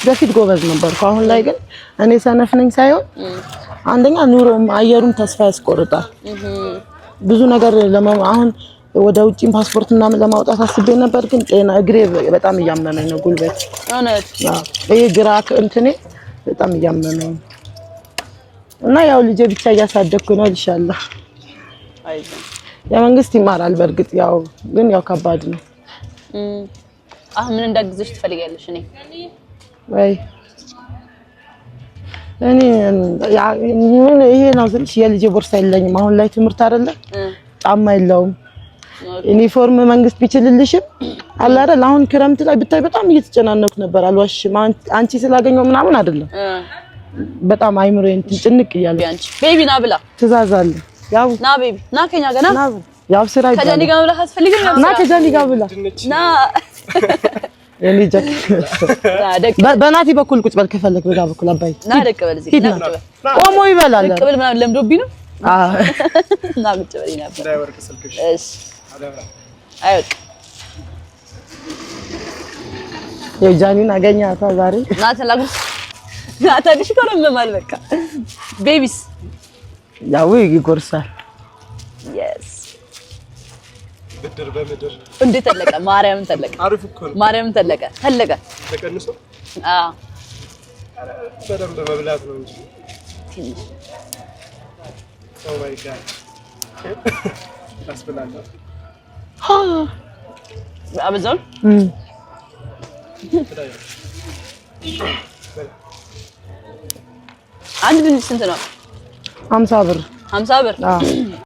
በፊት ጎበዝ ነበርኩ አሁን ላይ ግን እኔ ሰነፍ ነኝ ሳይሆን አንደኛ ኑሮም አየሩም ተስፋ ያስቆርጣል ብዙ ነገር አሁን ወደ ውጪም ፓስፖርት ምናምን ለማውጣት አስቤ ነበር ግን ጤና እግሬ በጣም እያመመኝ ነው ጉልበት እውነት ይሄ ግራ እንትኔ በጣም እያመመኝ እና ያው ልጄ ብቻ እያሳደግኩ ነው ኢንሻአላህ አይዞህ የመንግስት ይማራል በርግጥ ያው ግን ያው ከባድ ነው አሁን ምን እንዳግዝሽ ትፈልጊያለሽ ወይ እኔ ይሄ ነው ትንሽ የልጄ ቦርሳ የለኝም አሁን ላይ ትምህርት አይደለ ጫማ የለውም ዩኒፎርም መንግስት ቢችልልሽም አለ አይደል አሁን ክረምት ላይ ብታይ በጣም እየተጨናነኩ ነበር አልዋሽም አንቺ ስላገኘው ምናምን አይደለም በጣም አይምሮዬን ጭንቅ ይያል አንቺ ቤቢ ና ብላ ትዛዛለ ያው ና ቤቢ ና ከኛ ጋር ና ያው ስራ ይባላል ከጃኒ ጋር ብላ አስፈልግም ና ከጃኒ ጋር ብላ ና የኔ ጃክ በናቲ በኩል ቁጭ በል ከፈለክ በጋ በኩል አባይ ና ደቅ በል እዚህ ና ቁጭ በል ቆሞ ይበላል ደቅ በል ምናምን ለምዶብኝ ነው ና ቁጭ በል ነበር እንዳይወርቅ ስልክሽ እሺ አይወቅ የጃኒን አገኛታ ዛሬ ና ተላጉስ ና ታዲሽ ኮረም በማል በቃ ቤቢስ ያው ይጎርሳል yes ብድር በምድር እንዴት ተለቀ ማርያምን ተለቀ አሪፍ እኮ ነው ማርያምን ተለቀ ተቀንሶ በደንብ መብላት ነው እንጂ ትንሽ ኦ ማይ ጋድ አስፈላጊ አበዛው አንድ ድንች ስንት ነው 50 ብር 50 ብር